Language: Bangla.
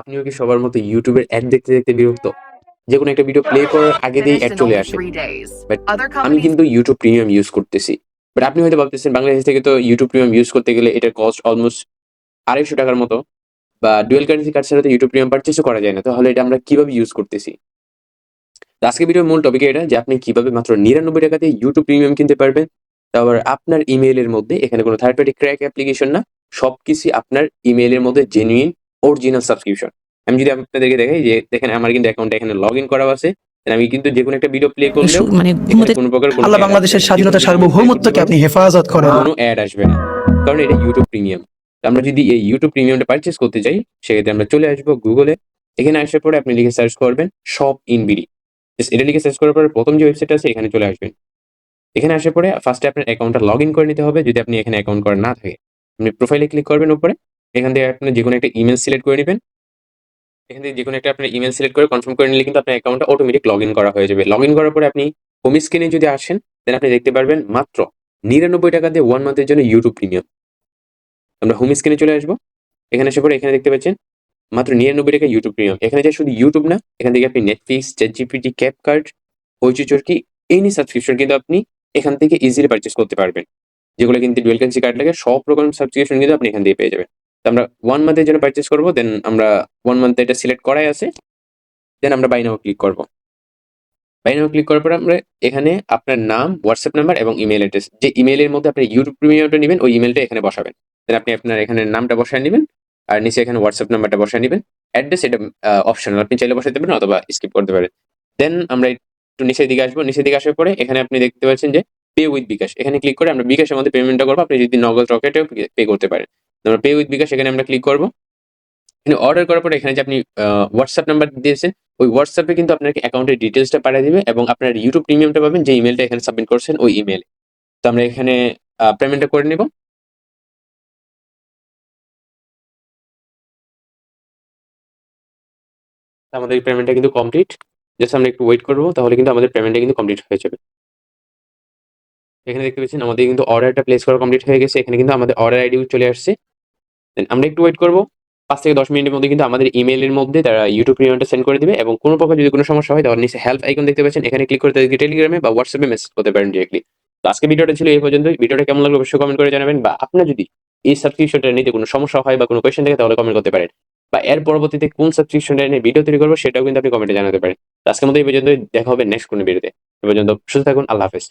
আপনিও কি সবার মতো ইউটিউবের অ্যাড দেখতে দেখতে বিরক্ত? যেকোনো একটা ভিডিও প্লে করার আগে দিয়েই Finished অ্যাড in চলে only আসে। 3 days. বাট Other আমি companies কিন্তু ইউটিউব প্রিমিয়াম ইউজ করতেছি। বাট আপনি হয়তো ভাবতেছেন বাংলাদেশ থেকে তো ইউটিউব প্রিমিয়াম ইউজ করতে গেলে এটার কস্ট অলমোস্ট ৳২৫০ মতো, বা ডুয়াল কারেন্সি কার্ড ছাড়া তো ইউটিউব প্রিমিয়াম পারচেজও করা যায় না। তাহলে এটা আমরা কিভাবে ইউজ করতেছি? তো আজকের ভিডিওর মূল টপিক এটা যে আপনি কিভাবে মাত্র ৳৯৯ দিয়ে ইউটিউব প্রিমিয়াম কিনতে পারবেন। তাও আবার আপনার ইমেইলের মধ্যে, এখানে কোনো থার্ড পার্টি ক্র্যাক অ্যাপ্লিকেশন না। সবকিছুই আপনার ইমেইলের মধ্যে জেনুইন অরিজিনাল সাবস্ক্রিপশন। আমি যদি আপনাদেরকে দেখাই যে দেখেন আমার কিন্তু অ্যাকাউন্টটা এখানে লগইন করা আছে। আমি কিন্তু যেকোনো একটা ভিডিও প্লে করলেও মানে এখানে ঘুমোতে কোনো প্রকার কোনো আল্লাহ অ্যাড আসবে বাংলাদেশের না। যেকোনো স্বাধীনতা ভিডিও আমি প্লে করতে সার্বভৌমত্বকে পারবো, আপনি হেফাজত করেন। কোনো অ্যাড আসবে না। কারণ এটা ইউটিউব প্রিমিয়াম। তো আমরা যদি এই ইউটিউব প্রিমিয়ামটা পারচেজ করতে চাই, সেক্ষেত্রে আমরা চলে আসবো গুগলে। এখানে আসার পরে আপনি লিখে সার্চ করবেন শপ ইন বিডি। জাস্ট এটা লিখে সার্চ করার পরে ১ম যে ওয়েবসাইটটা আছে এখানে চলে আসবেন। এখানে আসার পরে ফার্স্টে আপনার অ্যাকাউন্টটা লগইন করে নিতে হবে যদি আপনি এখানে অ্যাকাউন্ট করা না থাকে। আপনি প্রোফাইলে ক্লিক করবেন উপরে। এখান থেকে আপনি যেকোনো একটা ইমেইল সিলেক্ট করে নিবেন। এখান থেকে যেকোনো একটা আপনার ইমেইল সিলেক্ট করে কনফার্ম করে নিলে কিন্তু আপনার অ্যাকাউন্টটা অটোমেটিক লগইন করা হয়ে যাবে। লগইন করার পরে আপনি হোম স্ক্রিনে যদি আসেন, দেন আপনি দেখতে পারবেন মাত্র ৳৯৯ দিয়ে 1 মান্থের জন্য ইউটিউব প্রিমিয়াম। আমরা হোম স্ক্রিনে চলে আসবো। এখানে আসার পরে এখানে দেখতে পাচ্ছেন মাত্র ৳৯৯ ইউটিউব প্রিমিয়াম। এখানে যে শুধু ইউটিউব না, এখান থেকে আপনি Netflix, ChatGPT, CapCut, হইচই চরকি এনি সাবস্ক্রিপশন কিন্তু আপনি এখান থেকে ইজিলি পারচেজ করতে পারবেন। যেগুলো কিন্তু ডুয়াল কারেন্সি কার্ড লাগে সব রকম সাবস্ক্রিপশন কিন্তু আপনি এখান থেকে পেয়ে যাবেন। তো আমরা 1 মান্থের জন্য পারচেজ করব। দেন আমরা 1 মান্থ এটা সিলেক্ট করাই আছে। দেন আমরা বাই নাও ক্লিক করব। বাই নাও ক্লিক করার পরে আমরা এখানে আপনার নাম, WhatsApp নাম্বার এবং ইমেইল অ্যাড্রেস, যে ইমেইলের মধ্যে আপনি ইউটিউব প্রিমিয়ামটা নিবেন ওই ইমেইলটা এখানে বসাবেন। দেন আপনি আপনার এখানে নামটা বসায় নিবেন। আর নিচে এখানে WhatsApp নাম্বারটা বসায় নিবেন। অ্যাড্রেস এটা অপশনাল। আপনি চাইলে বসাতে পারেন অথবা স্কিপ করতে পারেন। দেন আমরা একটু নিচের দিকে আসবো। নিচের দিকে আসার পরে এখানে আপনি দেখতে পাচ্ছেন যে পে উইথ বিকাশ। এখানে ক্লিক করে আমরা বিকাশের মধ্যে পেমেন্টটা করব। আপনি যদি নগদ রকেটেও পে করতে পারেন। আমরা পে উইথ বিকাশ এখানে আমরা ক্লিক করব। এখানে অর্ডার করার পরে এখানে যে আপনি WhatsApp নাম্বার দিয়েছেন, ওই WhatsApp এ কিন্তু আপনাকে অ্যাকাউন্টের ডিটেইলসটা পাঠিয়ে দিবে এবং আপনার ইউটিউব প্রিমিয়ামটা পাবেন যে ইমেইলটা এখানে সাবমিট করছেন ওই ইমেইলে। তো আমরা এখানে পেমেন্টটা করে নিব। আমাদের পেমেন্টটা কিন্তু কমপ্লিট। জাস্ট আমরা একটু ওয়েট করব, তাহলে কিন্তু আমাদের পেমেন্টটা কিন্তু কমপ্লিট হয়ে যাবে। এখানে দেখতে পাচ্ছেন আমাদের কিন্তু অর্ডারটা প্লেস করা কমপ্লিট হয়ে গেছে। এখানে কিন্তু আমাদের অর্ডার আইডিও চলে আসছে। দেন আমরা একটু ওয়েট করব। ৫ থেকে ১০ মিনিটের মধ্যে কিন্তু আমাদের ইমেইলের মধ্যে তারা ইউটিউব প্রিমিয়ামটা সেন্ড করে দিবে এবং কোনো প্রকার যদি কোনো সমস্যা হয় তাহলে নিচে হেল্প আইকন দেখতে পাচ্ছেন, এখানে ক্লিক করে তাদেরকে টেলিগ্রামে বা হোয়াটসঅ্যাপে মেসেজ করতে পারেন ডিরেক্টলি। তো আজকে ভিডিওটা ছিল এই পর্যন্তই। ভিডিওটা কেমন লাগলো অবশ্যই কমেন্ট করে জানাবেন, বা আপনার যদি এই সাবস্ক্রিপশনটা নিতে কোনো সমস্যা হয় বা কোনো কোয়েশ্চেন থাকে তাহলে কমেন্ট করতে পারেন, বা এর পরবর্তীতে কোন সাবস্ক্রিপশনটা নিয়ে ভিডিও তৈরি করবো সেটাও কিন্তু আপনি কমেন্টে জানাতে পারেন। তো আজকের মতো এই পর্যন্তই। দেখা হবে নেক্সট কোনো ভিডিওতে। এ পর্যন্ত সুস্থ থাকুন। আল্লাহ হাফেজ।